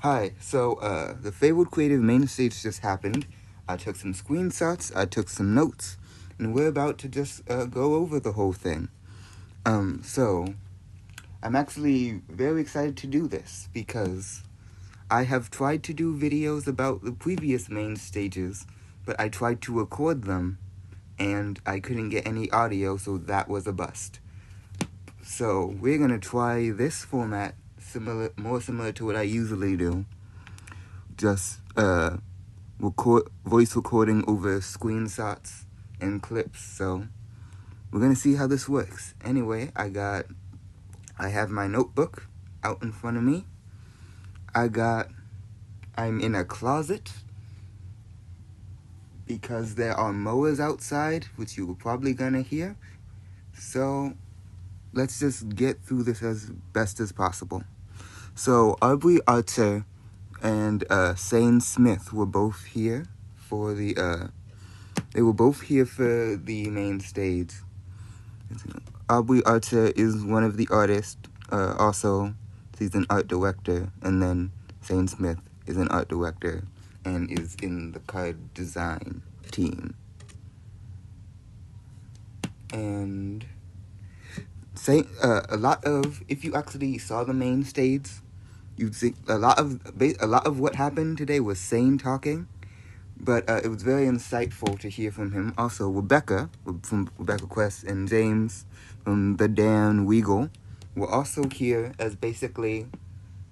Hi, so the Fabled Creative Mainstage just happened. I took some screenshots, I took some notes, and we're about to just go over the whole thing. So I'm actually very excited to do this because I have tried to do videos about the previous main stages, but I tried to record them and I couldn't get any audio, so that was a bust. So we're gonna try this format, more similar to what I usually do. Just voice recording over screenshots and clips. So we're gonna see how this works. Anyway, I have my notebook out in front of me. I'm in a closet because there are mowers outside, which you were probably gonna hear. So let's just get through this as best as possible. So Aubrey Archer and Shane Smith were both here for the main stage. Aubrey Archer is one of the artists. Also, he's an art director, and then Shane Smith is an art director and is in the card design team. And if you actually saw the main stage, you'd see a lot of what happened today was Shane talking, but it was very insightful to hear from him. Also, Rebecca from Rebecca Quest and James from the Dan Weagle were also here as basically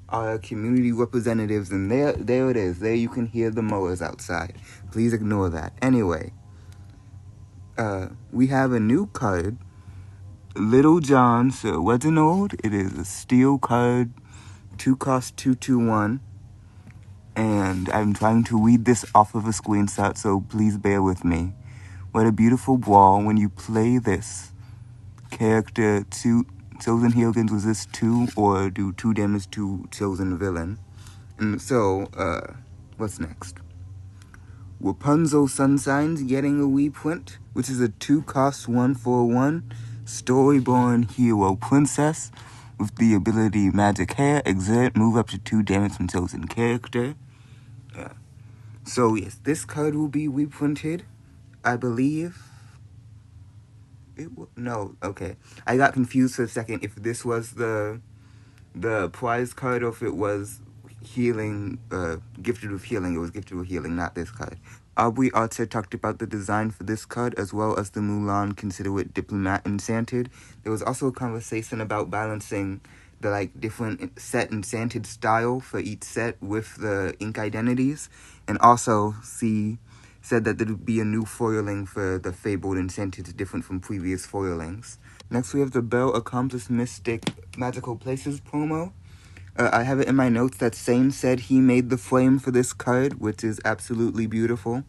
our community representatives, and there it is. There you can hear the mowers outside. Please ignore that. Anyway, we have a new card, Little John Sir Reginald. It is a steel card, 2-cost 2/2/1, and I'm trying to read this off of a screenshot, so please bear with me. What a beautiful brawl when you play this character to chosen hero can resist 2 or do 2 damage to chosen villain. And so, what's next? Rapunzel Sunshine's getting a reprint, which is a 2-cost 1/1 Storyborn Hero Princess with the ability Magic Hair, Exert, move up to 2 damage from chosen character. So yes, this card will be reprinted, I believe. No, okay. I got confused for a second if this was the prize card or if it was healing, gifted with healing. It was gifted with healing, not this card. Aubrey Archer talked about the design for this card as well as the Mulan Considerate Diplomat Enchanted. There was also a conversation about balancing the different set enchanted style for each set with the ink identities, and also said that there would be a new foiling for the Fabled Enchanted different from previous foilings. Next we have the Bell Accomplished Mystic Magical Places promo. I have it in my notes that Shane said he made the frame for this card, which is absolutely beautiful.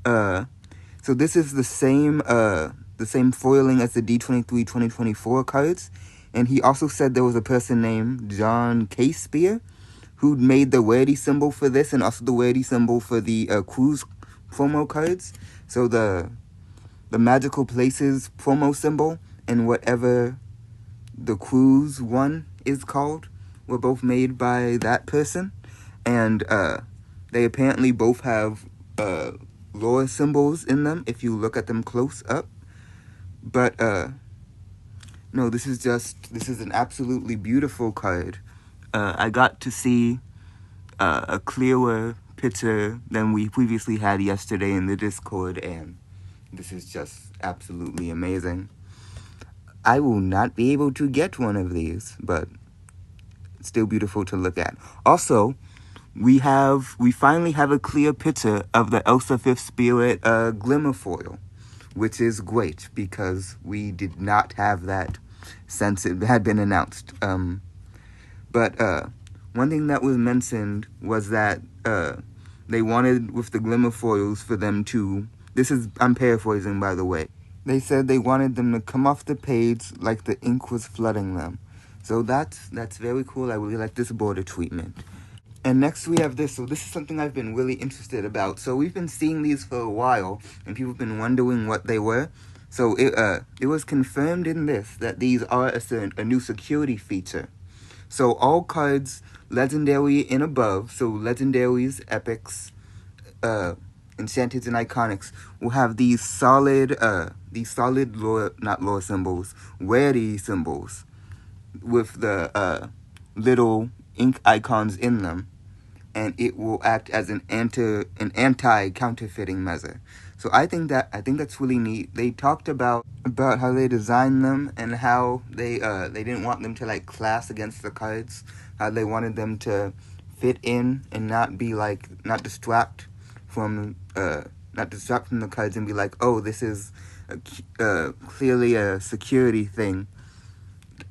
So this is the same foiling as the D23 2024 cards, and he also said there was a person named John K-Spear who made the rarity symbol for this and also the rarity symbol for the cruise promo cards. So the Magical Places promo symbol and whatever the cruise one is called were both made by that person, and they apparently both have lore symbols in them if you look at them close up. But no, this is an absolutely beautiful card. I got to see a clearer picture than we previously had yesterday in the Discord, and this is just absolutely amazing. I will not be able to get one of these, but it's still beautiful to look at. Also, we finally have a clear picture of the Elsa Fifth Spirit Glimmer foil, which is great because we did not have that since it had been announced. But one thing that was mentioned was that they wanted, with the Glimmer foils, for them to, I'm paraphrasing by the way, they said they wanted them to come off the page like the ink was flooding them. So that's very cool. I really like this border treatment. And next we have this. So this is something I've been really interested about. So we've been seeing these for a while, and people have been wondering what they were. So it was confirmed in this that these are a new security feature. So all cards legendary and above, so legendaries, epics, enchanteds, and iconics will have these solid lore, not lore symbols, rarity symbols with the little ink icons in them, and it will act as an anti counterfeiting measure. So I think that's really neat. They talked about how they designed them and how they didn't want them to like clash against the cards. How they wanted them to fit in and not be like not distract from the cards and be like, oh, this is clearly a security thing.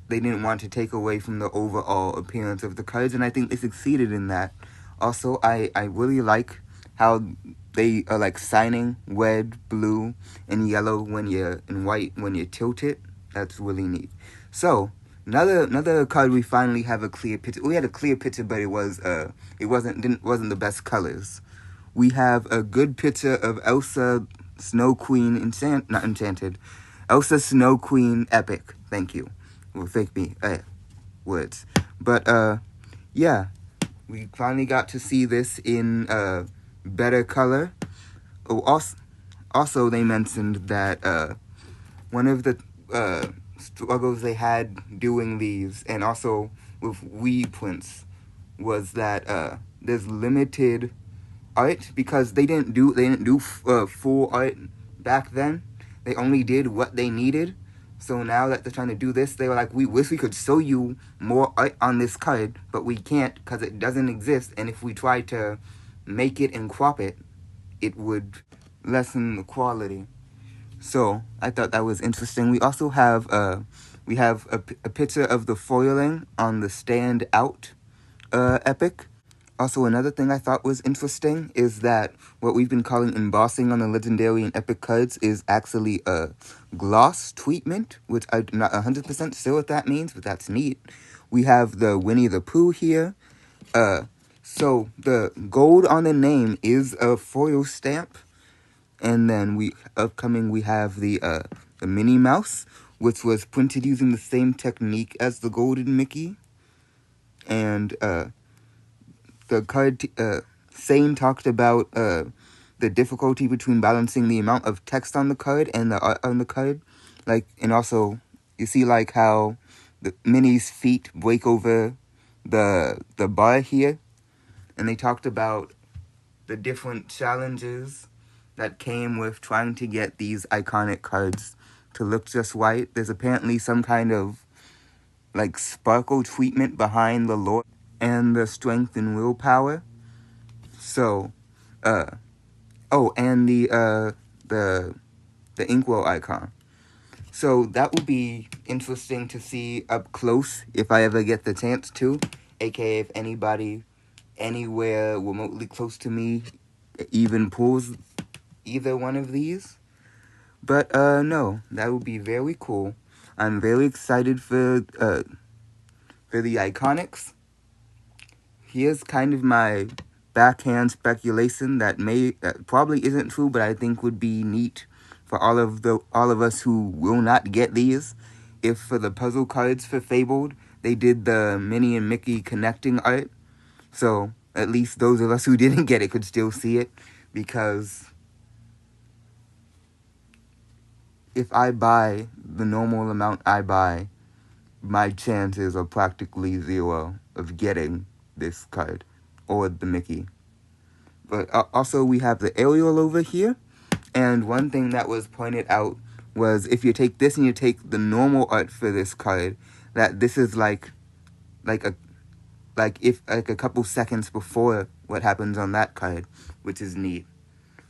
They didn't want to take away from the overall appearance of the cards, and I think they succeeded in that. Also, I really like how they are like signing red, blue, and yellow and white when you tilt it. That's really neat. So another card we finally have a clear picture. We had a clear picture, but it wasn't the best colors. We have a good picture of Elsa Snow Queen not enchanted. Elsa Snow Queen epic. Thank you. Well, fake me words. But yeah, we finally got to see this in better color. Oh, also they mentioned that one of the struggles they had doing these, and also with reprints, was that there's limited art because they didn't do full art back then. They only did what they needed. So now that they're trying to do this, they were like, we wish we could show you more art on this card, but we can't because it doesn't exist. And if we try to make it and crop it, it would lessen the quality. So I thought that was interesting. We also have a picture of the foiling on the Stand Out epic. Also, another thing I thought was interesting is that what we've been calling embossing on the legendary and epic cards is actually a gloss treatment, which I'm not 100% sure what that means, but that's neat. We have the Winnie the Pooh here. So the gold on the name is a foil stamp. And then we have the Minnie Mouse, which was printed using the same technique as the Golden Mickey. And the card, Sane talked about the difficulty between balancing the amount of text on the card and the art on the card. And also, you see how the Minnie's feet break over the bar here. And they talked about the different challenges that came with trying to get these iconic cards to look just right. There's apparently some kind of sparkle treatment behind the lore and the strength and willpower. So, and the inkwell icon. So that will be interesting to see up close if I ever get the chance to, aka if anybody anywhere remotely close to me even pulls either one of these. But no, that would be very cool. I'm very excited for the iconics. Here's kind of my backhand speculation that probably isn't true, but I think would be neat for all of us who will not get these. If for the puzzle cards for Fabled, they did the Minnie and Mickey connecting art, so at least those of us who didn't get it could still see it, because if I buy the normal amount I buy, my chances are practically zero of getting this card or the Mickey. But also we have the Ariel over here, and one thing that was pointed out was if you take this and you take the normal art for this card, that this is a couple seconds before what happens on that card, which is neat.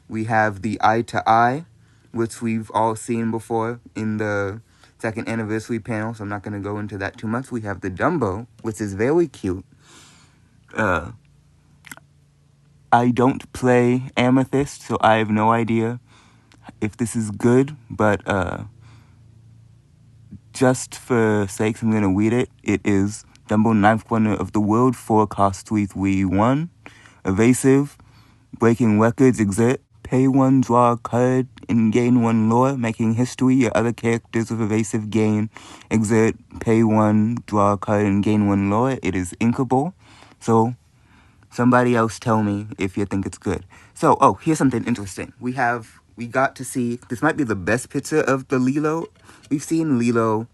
We have the Eye to Eye, which we've all seen before in the second anniversary panel, so I'm not going to go into that too much. We have the Dumbo, which is very cute. I don't play Amethyst, so I have no idea if this is good, but just for sakes, I'm going to read it. It is Dumbo, 9th wonder of the world, 4 cost 3/1. Evasive, breaking records, exert. Pay 1, draw a card, and gain 1 lore, making history. Your other characters with evasive gain, exert, pay 1, draw a card, and gain 1 lore. It is inkable. So somebody else tell me if you think it's good. So, oh, here's something interesting. We got to see, this might be the best picture of the Lilo. We've seen Lilo,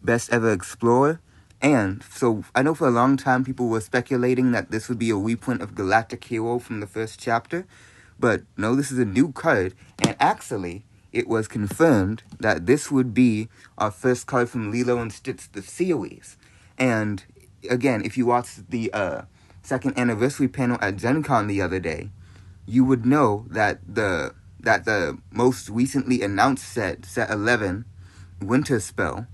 Best Ever Explorer. And so I know for a long time people were speculating that this would be a reprint of Galactic Hero from the first chapter. But no, this is a new card. And actually, it was confirmed that this would be our first card from Lilo and Stitch the series. And again, if you watched the second anniversary panel at Gen Con the other day, you would know that the most recently announced set 11, Winter Spell,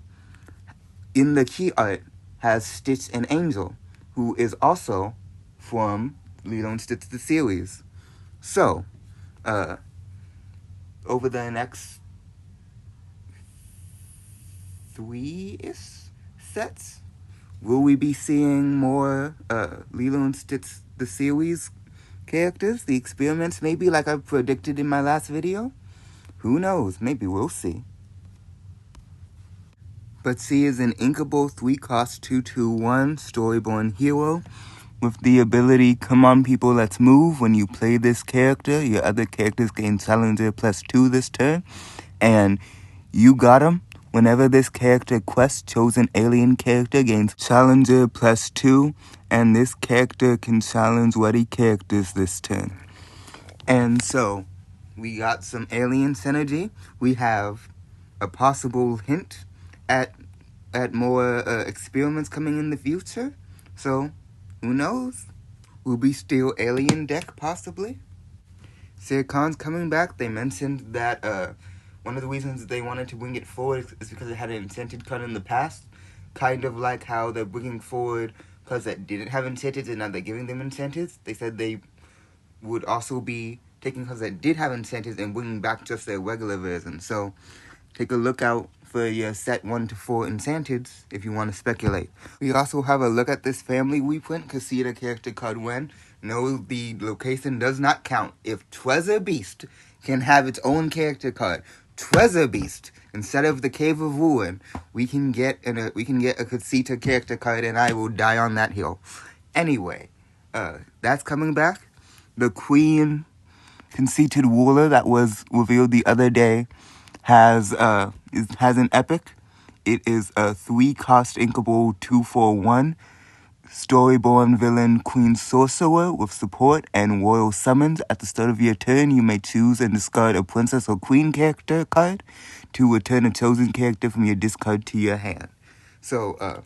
in the key art has Stitch and Angel, who is also from Lilo and Stitch the series. So, over the next 3-ish sets, will we be seeing more Lilo and Stitch the series characters, the experiments, maybe like I predicted in my last video? Who knows? Maybe we'll see. But C is an inkable 3-cost 2/2/1 Storyborn hero with the ability, come on people, let's move. When you play this character, your other characters gain Challenger +2 this turn. And you got him. Whenever this character quests, chosen alien character gains Challenger +2. And this character can challenge ready characters this turn. And so, we got some alien synergy. We have a possible hint at more experiments coming in the future. So, who knows? Will be still alien deck, possibly? Sir Khan's coming back. They mentioned that one of the reasons they wanted to bring it forward is because it had an enchanted card in the past. Kind of like how they're bringing forward cards that didn't have enchanteds and now they're giving them enchanteds. They said they would also be taking cards that did have enchanteds and bringing back just their regular version. So, take a look out for your set 1 to 4 enchanteds if you want to speculate. We also have a look at this family reprint, Casita character card when. No, the location does not count. If Treasure Beast can have its own character card, Treasure Beast, instead of the Cave of Ruin, we can get a Casita character card and I will die on that hill. Anyway, that's coming back. The Queen Conceited Ruler that was revealed the other day has an epic. It is a 3-cost inkable 2/1 Storyborn villain Queen Sorcerer with support and royal summons. At the start of your turn, you may choose and discard a princess or queen character card to return a chosen character from your discard to your hand. So,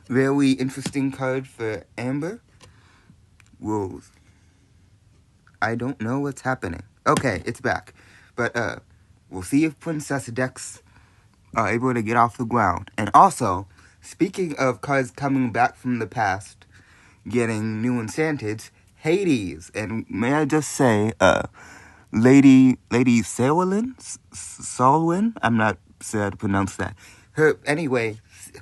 very interesting card for Amber. I don't know what's happening. Okay, it's back. But, we'll see if princess decks are able to get off the ground. And also, speaking of cards coming back from the past, getting new enchanteds, Hades, and may I just say, Lady Selwyn, I'm not sure how to pronounce that. Her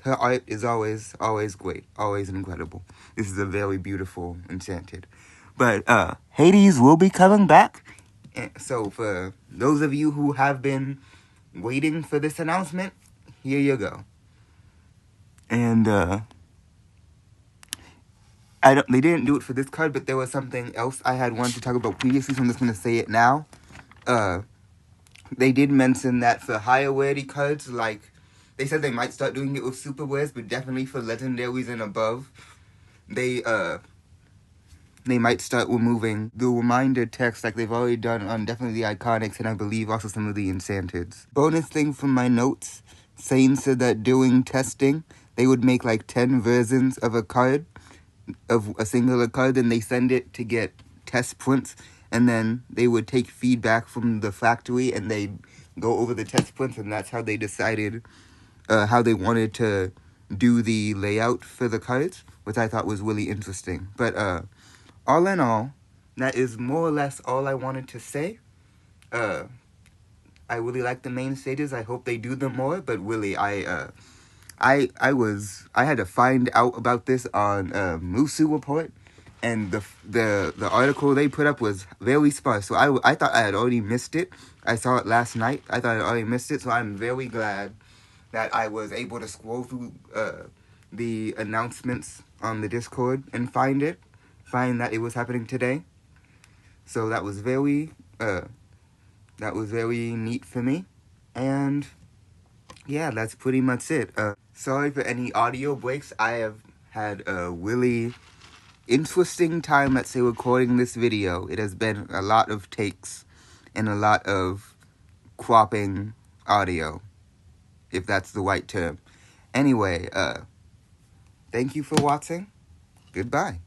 art is always great, always incredible. This is a very beautiful enchanted. But, Hades will be coming back. So, for those of you who have been waiting for this announcement, here you go. And, they didn't do it for this card, but there was something else I had wanted to talk about previously, so I'm just going to say it now. They did mention that for higher rarity cards, like, they said they might start doing it with super rares, but definitely for legendaries and above, they might start removing the reminder text like they've already done on definitely the Iconics and I believe also some of the Enchanteds. Bonus thing from my notes, Sane said that doing testing, they would make like 10 versions of a card, of a singular card, and they send it to get test prints, and then they would take feedback from the factory and they'd go over the test prints, and that's how they decided how they wanted to do the layout for the cards, which I thought was really interesting. But, all in all, that is more or less all I wanted to say. I really like the main stages. I hope they do them more. But really, I had to find out about this on Musu Report, and the article they put up was very sparse. So I thought I had already missed it. I saw it last night. I thought I had already missed it. So I'm very glad that I was able to scroll through the announcements on the Discord and find that it was happening today. So that was very neat for me. And yeah, that's pretty much it. Sorry for any audio breaks. I have had a really interesting time, let's say, recording this video. It has been a lot of takes and a lot of cropping audio, if that's the right term. Anyway, thank you for watching. Goodbye.